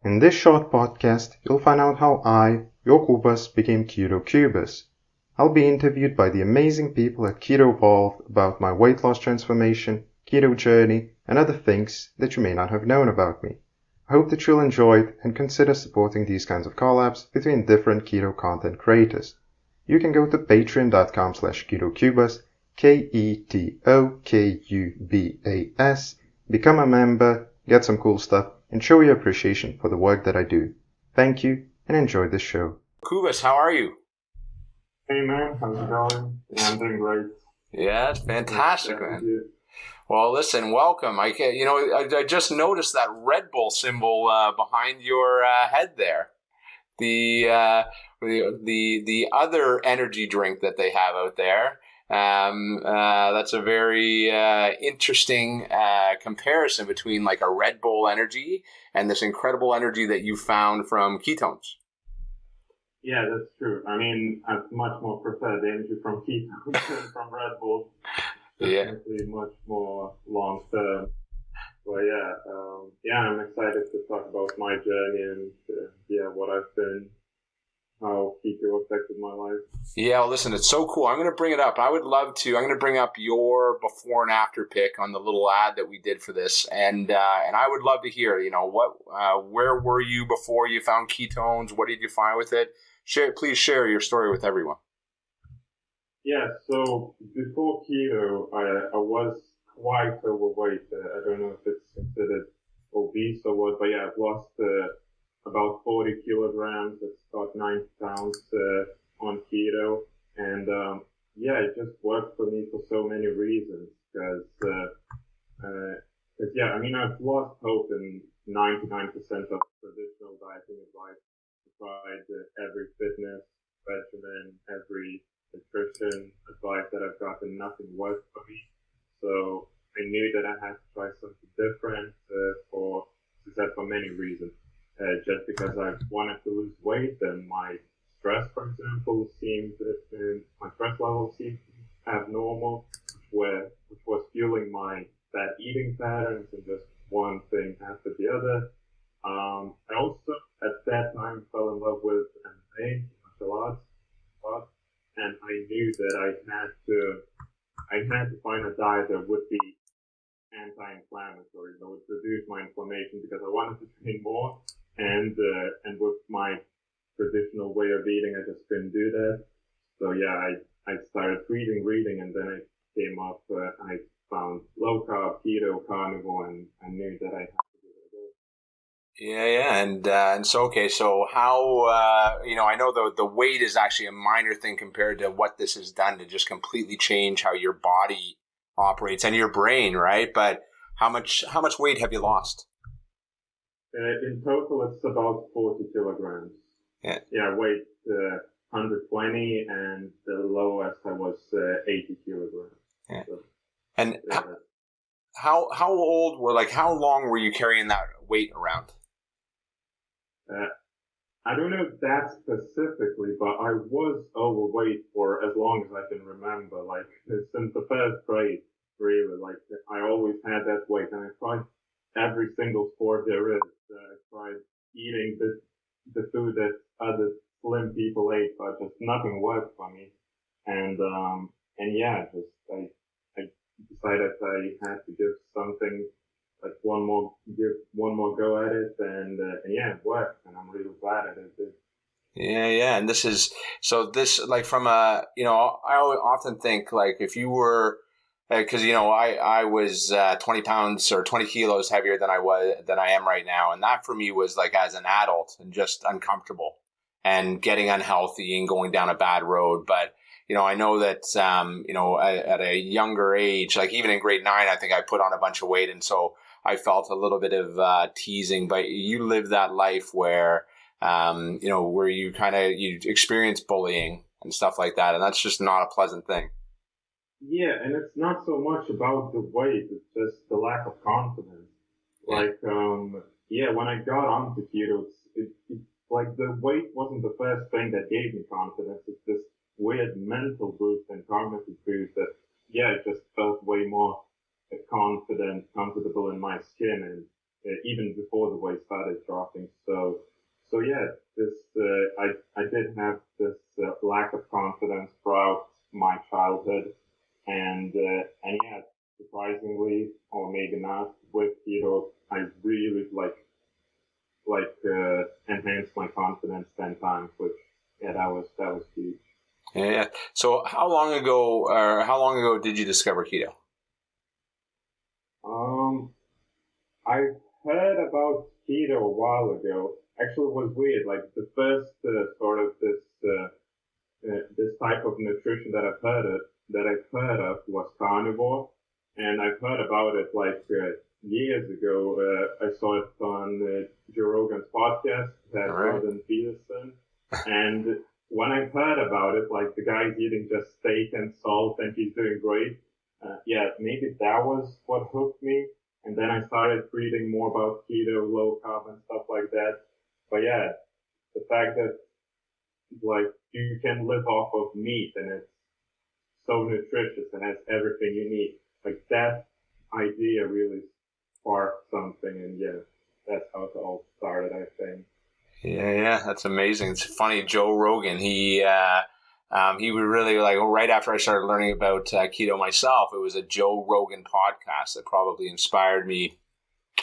In this short podcast, you'll find out how I, your Kubas, became KetoKubas. I'll be interviewed by the amazing people at Keto Evolved about my weight loss transformation, keto journey, and other things that you may not have known about me. I hope that you'll enjoy it and consider supporting these kinds of collabs between different keto content creators. You can go to patreon.com/KetoKubas, KETOKUBAS, become a member, get some cool stuff, and show your appreciation for the work that I do. Thank you, and enjoy the show. Kubas, how are you? Hey man, how's it going? Yeah, I'm doing great. Yeah, it's fantastic, man. Well, listen, welcome. I just noticed that Red Bull symbol behind your head there. The other energy drink that they have out there. That's a very interesting comparison between like a Red Bull energy and this incredible energy that you found from ketones. Yeah, that's true. I mean, I much more prefer the energy from ketones than from Red Bull. Definitely much more long term. But I'm excited to talk about my journey and what I've been, how keto affected my life. Yeah, well, listen, it's so cool. I'm going to bring it up. I'm going to bring up your before and after pic on the little ad that we did for this, and I would love to hear. Where were you before you found ketones? What did you find with it? Please share your story with everyone. Yeah, so before keto, I was quite overweight. I don't know if it's considered obese or what, but yeah, I've lost about 40 kilograms. That's about 90 pounds on keto. And it just worked for me for so many reasons. Because I've lost hope in 99% of traditional dieting advice. I tried every fitness regimen, every nutrition advice that I've gotten, nothing worked for me. So I knew that I had to try something different for many reasons. Just because I wanted to lose weight and my stress, for example, my stress level seemed abnormal, which was fueling my bad eating patterns and just one thing after the other. I also at that time fell in love with MMA, martial arts, and I knew that I had to find a diet that would be anti-inflammatory, that would reduce my inflammation because I wanted to train more, and with my traditional way of eating, I just couldn't do that. So I started reading, and then I came up. I found low carb, keto, carnivore, and I knew that I had to give it a go. And so how I know the weight is actually a minor thing compared to what this has done to just completely change how your body operates and your brain, right? But how much weight have you lost? In total, it's about 40 kilograms. Yeah. Yeah, I weighed 120, and the lowest I was 80 kilograms. Yeah. So, and how long were you carrying that weight around? I don't know that specifically, but I was overweight for as long as I can remember. Like since the first grade, really. Like I always had that weight, and I tried every single sport there is. I tried eating the food that other slim people ate, but just nothing worked for me. And I decided I had to give something like one more go at it, and it worked, and I'm really glad I did. Yeah, and this like from I often think like if you were, because I was 20 pounds or 20 kilos heavier than I am right now, and that for me was like as an adult and just uncomfortable and getting unhealthy and going down a bad road. But I know that at a younger age, like even in grade 9, I think I put on a bunch of weight, and so I felt a little bit of teasing. But you live that life where where you experience bullying and stuff like that, and that's just not a pleasant thing. Yeah, and it's not so much about the weight; it's just the lack of confidence. Like, when I got onto keto, it's like the weight wasn't the first thing that gave me confidence. It's this weird mental boost and cognitive boost that, I just felt way more confident, comfortable in my skin, and even before the weight started dropping. So yeah, I did have this lack of confidence throughout my childhood, and yeah, surprisingly, or maybe not, with keto, I really enhanced my confidence 10 times, which yeah, that was huge. Yeah. So how long ago did you discover keto? I heard about keto a while ago. Actually, it was weird. Like the first sort of this type of nutrition that I've heard of was carnivore, and I've heard about it years ago. I saw it on Joe Rogan's podcast, that All Jordan Peterson, and when I heard about it, like the guy's eating just steak and salt and he's doing great. Yeah, maybe that was what hooked me. And then I started reading more about keto, low carb, and stuff like that. But yeah, the fact that like you can live off of meat and it's so nutritious and has everything you need, like that idea really sparked something. And yeah, that's how it all started, I think. Yeah, that's amazing. It's funny, Joe Rogan, he would really right after I started learning about keto myself, it was a Joe Rogan podcast that probably inspired me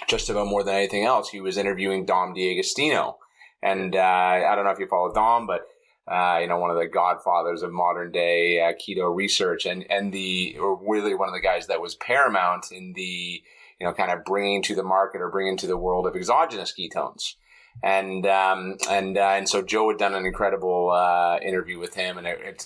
just about more than anything else. He was interviewing Dom D'Agostino, and I don't know if you follow Dom, but one of the godfathers of modern day keto research, and really one of the guys that was paramount in the kind of bringing to the market or bringing to the world of exogenous ketones. And so Joe had done an incredible interview with him, and it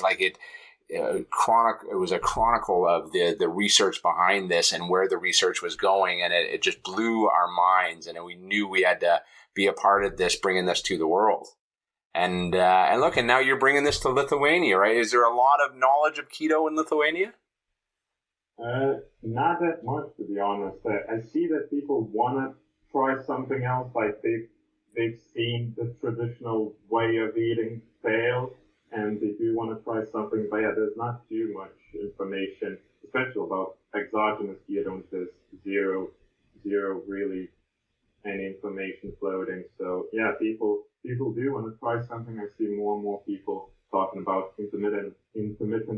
was a chronicle of the research behind this and where the research was going, and it just blew our minds, and we knew we had to be a part of this, bringing this to the world. And look, and now you're bringing this to Lithuania, right? Is there a lot of knowledge of keto in Lithuania? Not that much, to be honest. I see that people want to try something else, like they've seen the traditional way of eating fail, and they do want to try something. But yeah, there's not too much information, especially about exogenous ketones. There's zero really any information floating. So yeah, people do want to try something. I see more and more people talking about intermittent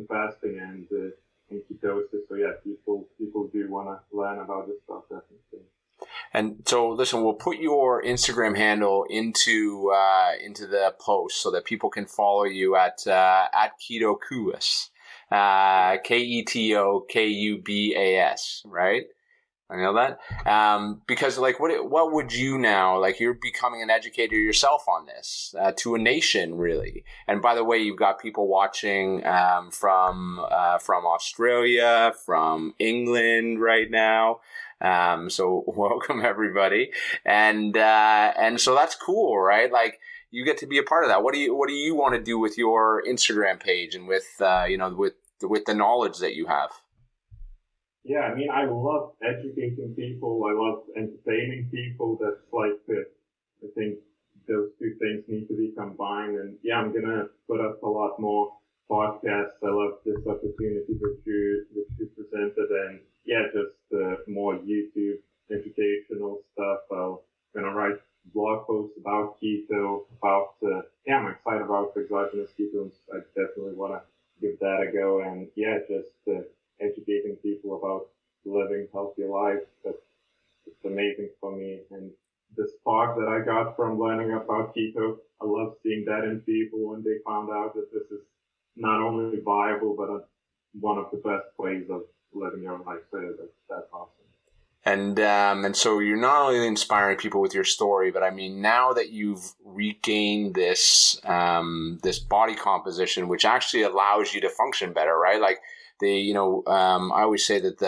fasting and ketosis. So yeah, people do want to learn about this stuff, definitely. And so, listen, we'll put your Instagram handle into the post so that people can follow you at KetoKubas, KetoKubas, right? I know that because, what would you now you're becoming an educator yourself on this to a nation, really. And by the way, you've got people watching from Australia, from England right now. So welcome everybody, and so that's cool, right? Like you get to be a part of that. What do you want to do with your Instagram page and with with the knowledge that you have? Yeah, I mean, I love educating people. I love entertaining people. That's I think those two things need to be combined. And yeah, I'm gonna put up a lot more podcasts. I love this opportunity that you presented, and yeah, just more YouTube educational stuff. I'm gonna write blog posts about keto. I'm excited about exogenous ketones. I definitely want to give that a go. And yeah, just educating people about living healthy lives. It's amazing for me. And the spark that I got from learning about keto, I love seeing that in people when they found out that this is not only viable, but one of the best ways of living your life. So that's awesome. And so you're not only inspiring people with your story, but I mean, now that you've regained this this body composition, which actually allows you to function better, right? Like I always say that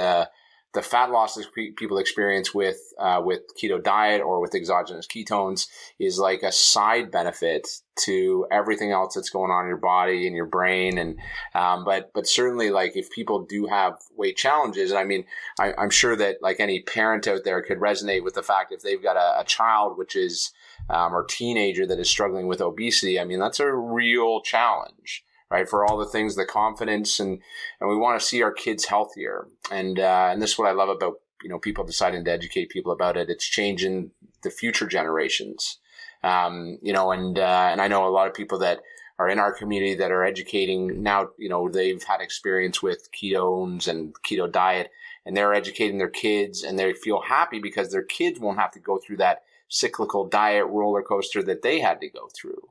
the fat loss that people experience with keto diet or with exogenous ketones is like a side benefit to everything else that's going on in your body and your brain. And but certainly, like if people do have weight challenges, and I mean, I'm sure that like any parent out there could resonate with the fact if they've got a child which is or teenager that is struggling with obesity. I mean, that's a real challenge, right? For all the things, the confidence, and we want to see our kids healthier. And this is what I love about people deciding to educate people about it. It's changing the future generations. And I know a lot of people that are in our community that are educating now, they've had experience with ketones and keto diet, and they're educating their kids, and they feel happy because their kids won't have to go through that cyclical diet roller coaster that they had to go through.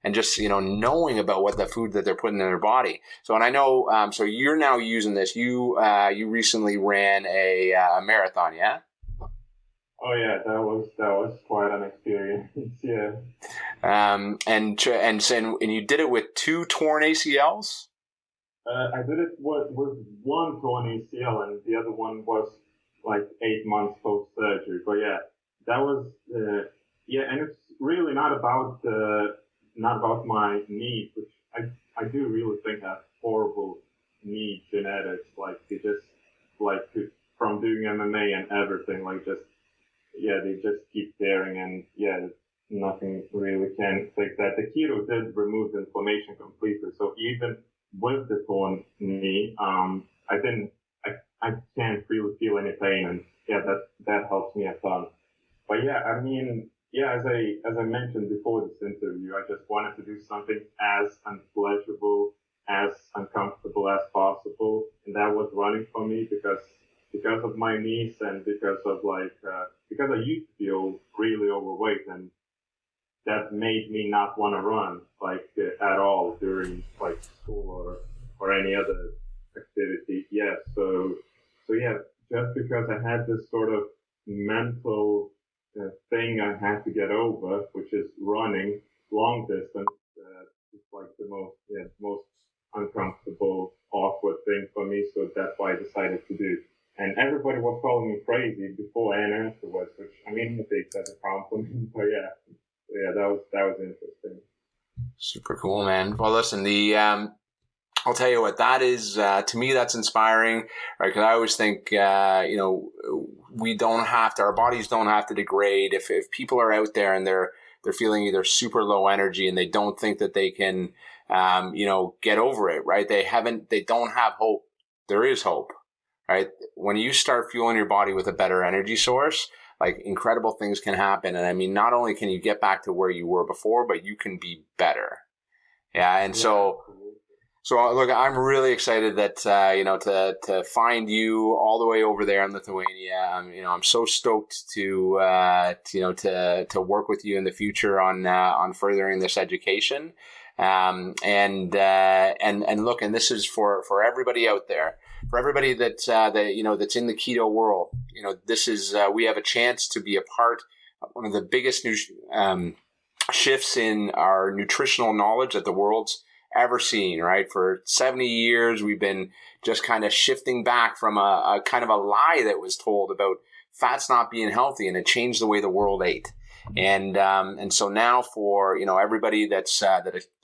And just, knowing about what the food that they're putting in their body. So, and I know, so you're now using this. You recently ran a marathon, yeah? Oh yeah, that was quite an experience. Yeah. And you did it with 2 torn ACLs? I did it with 1 torn ACL, and the other one was like 8 months post surgery. But yeah, that was and it's really not about my knee, which I do really think have horrible knee genetics. Like they just from doing MMA and everything, they just keep tearing, and nothing really can fix that. The keto did remove the inflammation completely, so even with the torn knee, I can't really feel any pain, and that helps me a ton. But as I mentioned before this interview, I just wanted to do something as unpleasurable, as uncomfortable as possible, and that was running for me because of my knees, and because I used to feel really overweight, and that made me not want to run at all during school or any other activity. Yeah, so just because I had this sort of mental thing I had to get over, which is running long distance. It's like the most uncomfortable, awkward thing for me. So that's why I decided to do. And everybody was calling me crazy before and afterwards, which I take that as a compliment. But that was interesting. Super cool, man. Well, listen, I'll tell you what, that is, to me, that's inspiring, right? Because I always think, our bodies don't have to degrade. If people are out there and they're feeling either super low energy and they don't think that they can, get over it, right? They don't have hope. There is hope, right? When you start fueling your body with a better energy source, incredible things can happen. And not only can you get back to where you were before, but you can be better. Yeah. And so look, I'm really excited that, to find you all the way over there in Lithuania. I'm so stoked to work with you in the future on furthering this education. And look, and this is for everybody out there, for everybody that's in the keto world. This is, we have a chance to be a part of one of the biggest shifts in our nutritional knowledge that the world's ever seen, right? For 70 years, we've been just kind of shifting back from a kind of a lie that was told about fats not being healthy, and it changed the way the world ate. And so now for, everybody that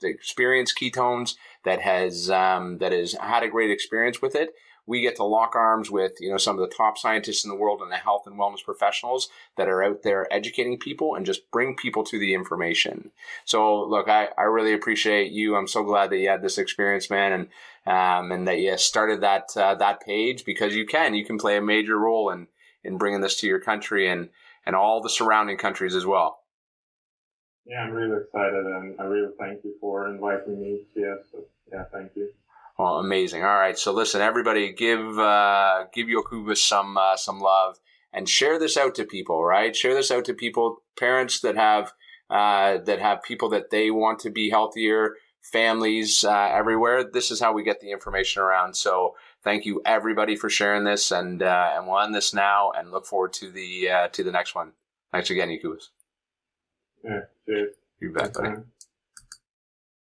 experienced ketones, that has had a great experience with it, we get to lock arms with, some of the top scientists in the world and the health and wellness professionals that are out there educating people and just bring people to the information. So look, I really appreciate you. I'm so glad that you had this experience, man. And that you started that page, because you can play a major role in bringing this to your country and all the surrounding countries as well. Yeah, I'm really excited, and I really thank you for inviting me. So, thank you. Well, amazing. All right. So listen, everybody, give KetoKubas some love, and share this out to people, right? Share this out to people, parents that have people that they want to be healthier, families everywhere. This is how we get the information around. So thank you everybody for sharing this, and we'll end this now and look forward to the next one. Thanks again, KetoKubas. Yeah, cheers. You bet, buddy.